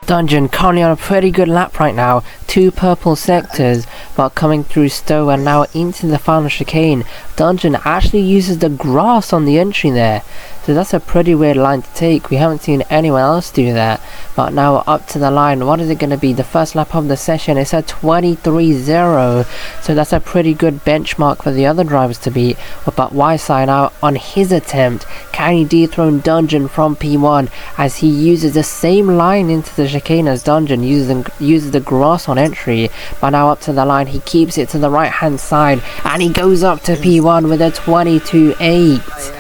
Dungeon currently on a pretty good lap right now, 2 purple sectors, but coming through Stowe and now into the final chicane. Dungeon actually uses the grass on the entry there, so that's a pretty weird line to take. We haven't seen anyone else do that, but now up to the line. What is it going to be? The first lap of the session, it's a 23.0, so that's a pretty good benchmark for the other drivers to beat. But YSI now on his attempt, can he dethrone Dungeon from P1 as he uses the same line into the chicane as Dungeon, uses the grass on entry, but now up to the line, he keeps it to the right hand side and he goes up to P1 with a 22.8.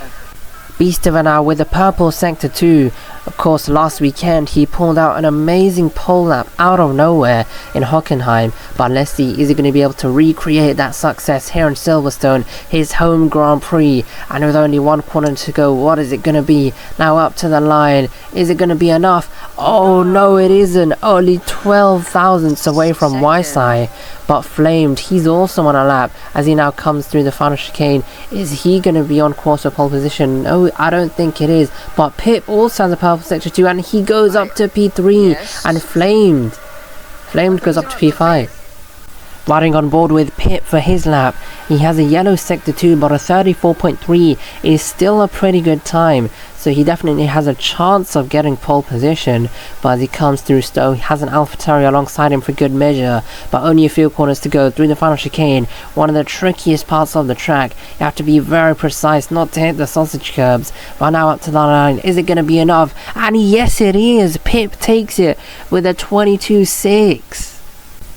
Beastover now with the purple sector 2. Of course, last weekend he pulled out an amazing pole lap out of nowhere in Hockenheim, but let's see, is he going to be able to recreate that success here in Silverstone, his home Grand Prix? And with only 1 corner to go, what is it going to be? Now up to the line, is it going to be enough? Oh no, it isn't. Only 12 thousandths away from YSI, but Flamed, he's also on a lap as he now comes through the final chicane. Is he going to be on course for pole position? No, I don't think it is, but Pip also has a purple sector 2 and he goes up to P3, and Flamed goes up to P5. Riding on board with Pip for his lap, he has a yellow sector 2, but a 34.3 is still a pretty good time, so he definitely has a chance of getting pole position. But as he comes through Stowe, he has an AlphaTauri alongside him for good measure, but only a few corners to go through the final chicane, one of the trickiest parts of the track. You have to be very precise not to hit the sausage curbs. But now up to the line, is it going to be enough? And yes it is, Pip takes it with a 22.6.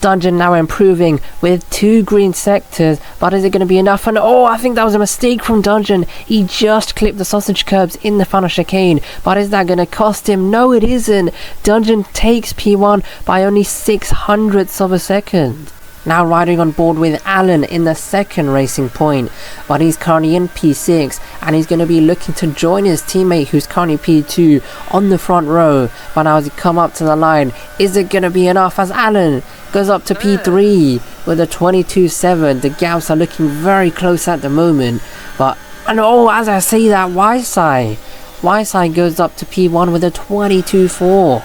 Dungeon now improving with 2 green sectors, but is it going to be enough? And oh, I think that was a mistake from Dungeon. He just clipped the sausage curbs in the final chicane, but is that going to cost him? No, it isn't. Dungeon takes P1 by only 600ths of a second. Now riding on board with Alan in the second racing point, but he's currently in P6 and he's going to be looking to join his teammate who's currently P2 on the front row. But now as he come up to the line, is it going to be enough as Alan goes up to P3 with a 22.7. The gaps are looking very close at the moment, and as I say that, YSI goes up to P1 with a 22.4.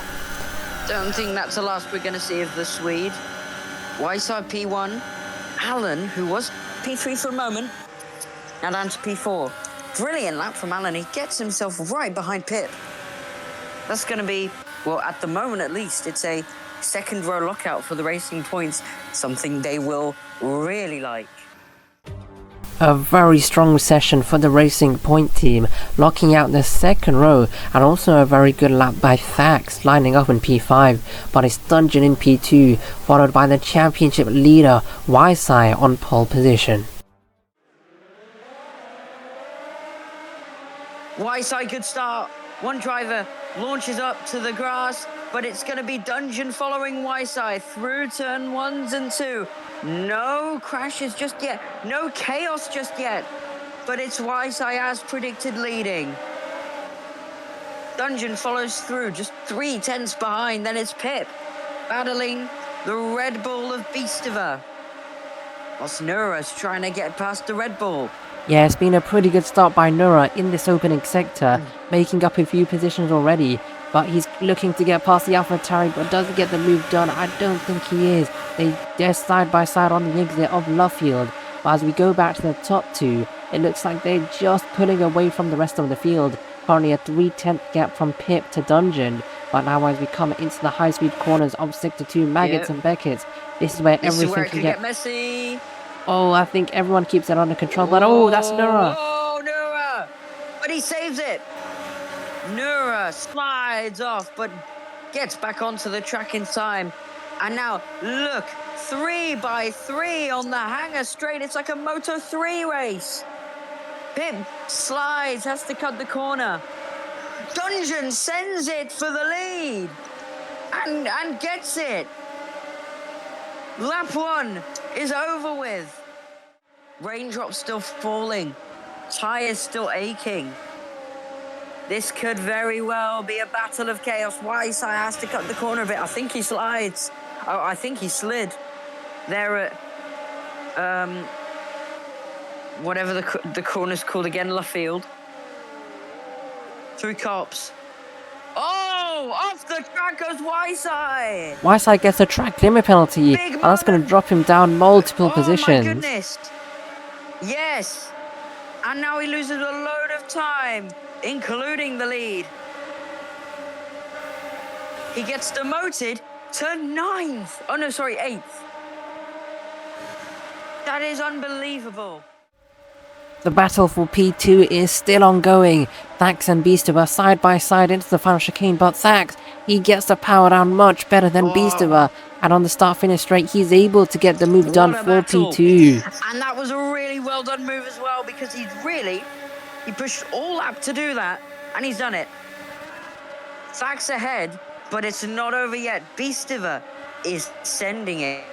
Don't think that's the last we're going to see of the Swede. YSI P1, Alan, who was P3 for a moment, now down to P4. Brilliant lap from Alan. He gets himself right behind Pip. That's going to be, well, at the moment at least, it's a second row lockout for the racing points, something they will really like. A very strong session for the Racing Point team, locking out the second row, and also a very good lap by Thax, lining up in P5, but it's Dungeon in P2, followed by the championship leader, YSI, on pole position. YSI good start. One driver launches up to the grass, but it's going to be Dungeon following YSI through turn 1s and 2. No crashes just yet, no chaos just yet, but it's YSI as predicted leading. Dungeon follows through, just 3/10 behind, then it's Pip battling the Red Bull of Beastover. Whilst Nura's trying to get past the Red Bull. Yeah, it's been a pretty good start by Nura in this opening sector, making up a few positions already, but he's looking to get past the AlphaTauri, but doesn't get the move done. I don't think he is. They're side by side on the exit of Luffield, but as we go back to the top 2, it looks like they're just pulling away from the rest of the field. Currently a 3/10 gap from Pip to Dungeon, but now as we come into the high-speed corners of Sector 2, Maggots and Beckett's, this is where everything can get messy. Oh, I think everyone keeps it under control, but oh, that's Nura. Oh, Nura! But he saves it. Nura slides off, but gets back onto the track in time. And now, look, 3x3 on the hanger straight. It's like a Moto3 race. Pip slides, has to cut the corner. Dungeon sends it for the lead and gets it. Lap 1 is over with. Raindrops still falling. Tyres still aching. This could very well be a battle of chaos. YSI has to cut the corner a bit. I think he slides. Oh, I think he slid. There at whatever the corner's called again, Luffield. Through cops. Oh! Oh, off the track goes Wyside. Wyside gets a track limit penalty, Big and that's going to moment. drop him down multiple Oh my positions. goodness. Yes. And now he loses a load of time, including the lead. He gets demoted to 9th. Oh no, sorry, 8th. That is unbelievable. The battle for P2 is still ongoing. Thax and Beastover side by side into the final chicane, but Thax, he gets the power down much better than Beastover. And on the start-finish straight, he's able to get the move done for P2. And that was a really well done move as well, because he pushed all lap to do that, and he's done it. Thax ahead, but it's not over yet. Beastover is sending it.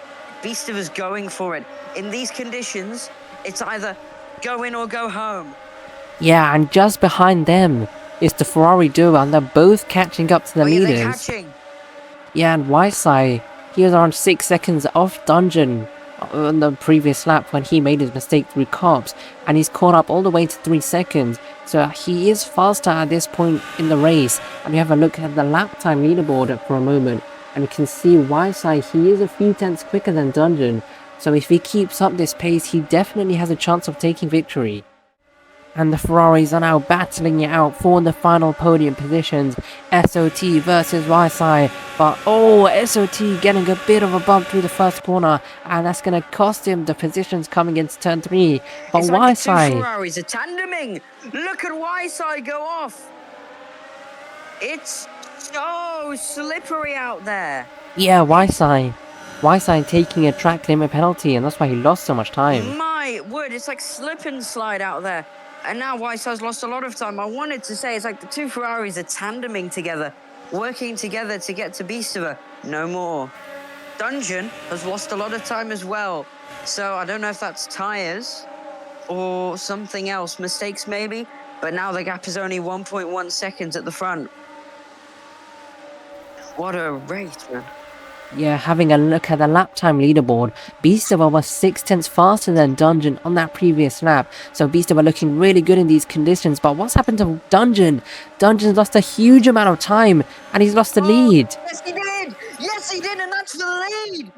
Beastover's going for it. In these conditions, it's either go in or go home. Yeah, and just behind them is the Ferrari duo, and they're both catching up to the leaders. They're catching. Yeah, and Wyside, he was around 6 seconds off Dungeon on the previous lap when he made his mistake through cops, and he's caught up all the way to 3 seconds. So he is faster at this point in the race. And we have a look at the lap time leaderboard for a moment, and we can see Wyside, he is a few tenths quicker than Dungeon. So if he keeps up this pace, he definitely has a chance of taking victory. And the Ferraris are now battling it out for the final podium positions. SOT versus Wyside. But SOT getting a bit of a bump through the first corner, and that's going to cost him the positions coming into turn 3. But it's like the two Wyside, Ferraris are tandeming. Look at Wyside go off. It's so slippery out there. yeah, Wyside taking a track limit penalty, and that's why he lost so much time. My word, it's like slip and slide out there. And now Wyside's lost a lot of time. I wanted to say it's like the two Ferraris are tandeming together, working together to get to Beastover. No more. Dungeon has lost a lot of time as well. So I don't know if that's tyres or something else, mistakes maybe. But now the gap is only 1.1 seconds at the front. What a race, man. Yeah, having a look at the lap time leaderboard, Beastover was 6 tenths faster than Dungeon on that previous lap. So Beastover looking really good in these conditions. But what's happened to Dungeon? Dungeon's lost a huge amount of time, and he's lost the lead. Yes, he did! Yes, he did, and that's the lead!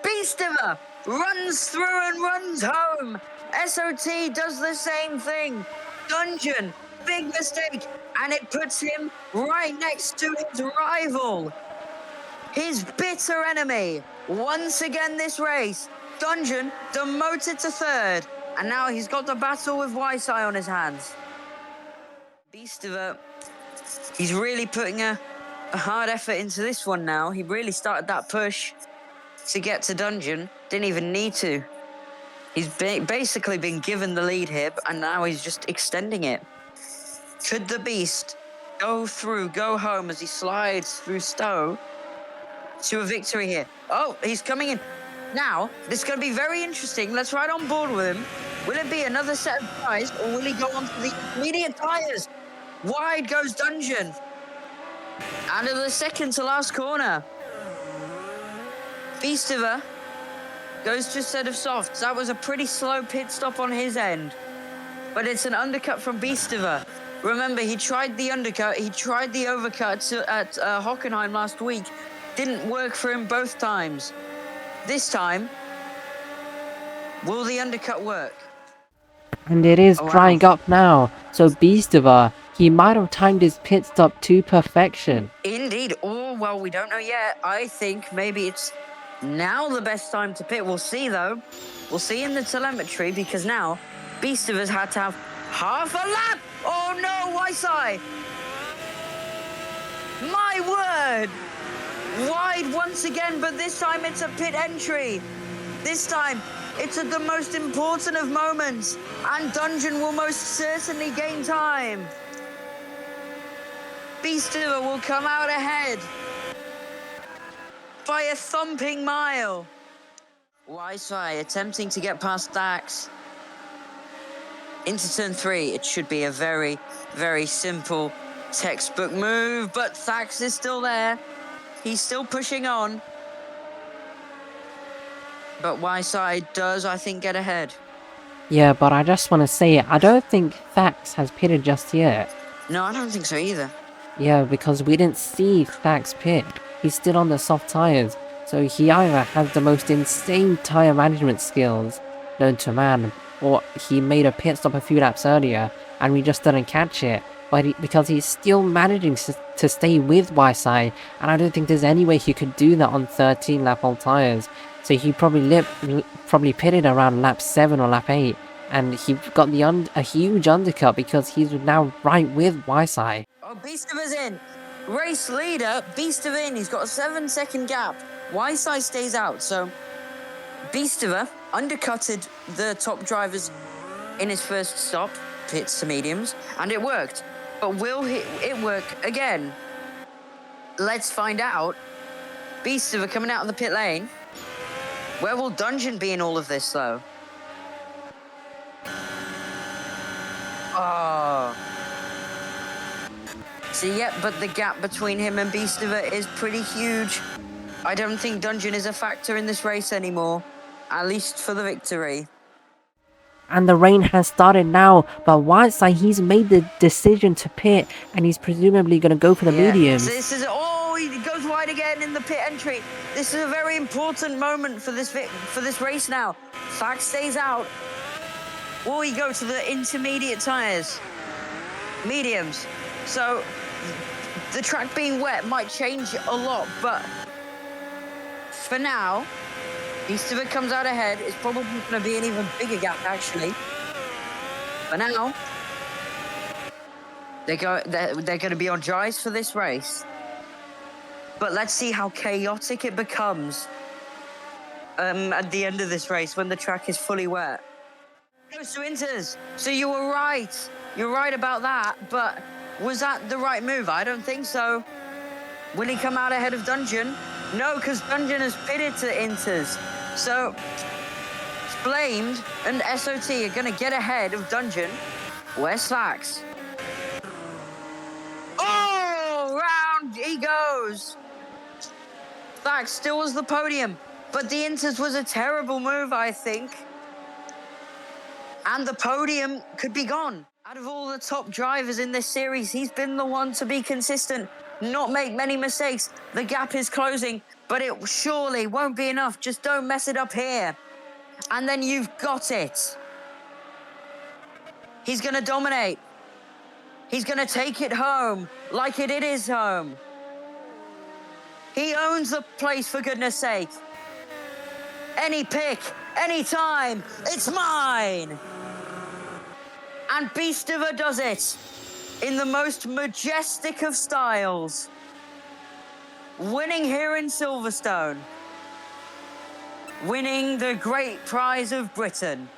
Beastover runs through and runs home. SOT does the same thing. Dungeon, big mistake, and it puts him right next to his rival. His bitter enemy. Once again this race, Dungeon demoted to 3rd, and now he's got the battle with Wyside on his hands. Beastover, he's really putting a hard effort into this one now. He really started that push to get to Dungeon. Didn't even need to. He's basically been given the lead here, and now he's just extending it. Could the Beast go home as he slides through Stowe to a victory here? Oh, he's coming in. Now, this is going to be very interesting. Let's ride on board with him. Will it be another set of tyres, or will he go on to the immediate tyres? Wide goes Dungeon. Out of the second to last corner. Beastover goes to a set of softs. That was a pretty slow pit stop on his end. But it's an undercut from Beastover. Remember, he tried the undercut. He tried the overcut at Hockenheim last week. Didn't work for him both times. This time, will the undercut work? And it is drying up now. So Beastover, he might have timed his pit stop to perfection. Indeed. Oh, well, we don't know yet. I think maybe it's now the best time to pit. We'll see, though. We'll see in the telemetry, because now Beastover's had to have half a lap. Oh, no, Wyside. My word. Wide once again, but this time it's a pit entry. This time it's at the most important of moments, and Dungeon will most certainly gain time. Beastover will come out ahead by a thumping mile. Wyside attempting to get past Dax into turn 3. It should be a very, very simple textbook move, but Thax is still there. He's still pushing on. But Wyside does, I think, get ahead. Yeah, but I just want to say, I don't think Thax has pitted just yet. No, I don't think so either. Yeah, because we didn't see Thax pit. He's still on the soft tires, so he either has the most insane tire management skills known to man, or he made a pit stop a few laps earlier and we just didn't catch it. But because he's still managing to stay with YSI, and I don't think there's any way he could do that on 13 lap old tires. So he probably pitted around lap 7 or lap 8, and he got a huge undercut because he's now right with YSI. Oh, Beastiver's in. Race leader, Beastiver in. He's got a 7-second gap. YSI stays out, so Beastiver undercutted the top drivers in his first stop, pits to mediums, and it worked. But will it work again? Let's find out. Beastiver coming out of the pit lane. Where will Dungeon be in all of this, though? Oh. See, yeah, but the gap between him and Beastiver is pretty huge. I don't think Dungeon is a factor in this race anymore, at least for the victory. And the rain has started now, but Whiteside, he's made the decision to pit, and he's presumably going to go for the mediums. So this is, he goes wide again in the pit entry. This is a very important moment for this race now. Fact stays out. Or he go to the intermediate tires, mediums. So the track being wet might change a lot, but for now, Beastiver comes out ahead. It's probably going to be an even bigger gap, actually. But now, they're going to be on dries for this race. But let's see how chaotic it becomes at the end of this race when the track is fully wet. Goes to Inters. So you were right. You're right about that. But was that the right move? I don't think so. Will he come out ahead of Dungeon? No, because Dungeon has pitted to Inters. So Flamed and SOT are going to get ahead of Dungeon. Where's Slacks? Oh, round he goes. Slacks still was the podium, but the Inters was a terrible move, I think. And the podium could be gone. Out of all the top drivers in this series, he's been the one to be consistent, not make many mistakes. The gap is closing, but it surely won't be enough. Just don't mess it up here. And then you've got it. He's going to dominate. He's going to take it home like it is home. He owns the place, for goodness sake. Any pick, any time, it's mine. And Beastiver does it in the most majestic of styles. Winning here in Silverstone. Winning the great prize of Britain.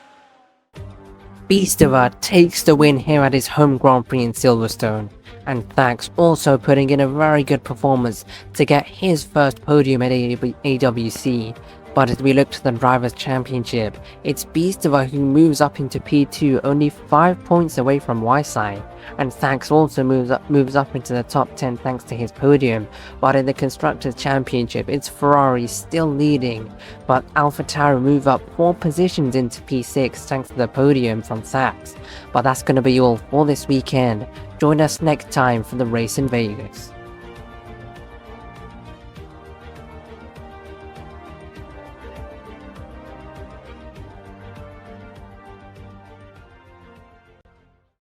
Beastiver takes the win here at his home Grand Prix in Silverstone, and Thax also putting in a very good performance to get his first podium at AWC. But as we look to the Drivers' Championship, it's Beastiver who moves up into P2, only 5 points away from YSI, and Thax also moves up into the top 10 thanks to his podium. But in the Constructors' Championship, it's Ferrari still leading, but AlphaTauri move up 4 positions into P6 thanks to the podium from Thax. But that's going to be all for this weekend. Join us next time for the race in Vegas.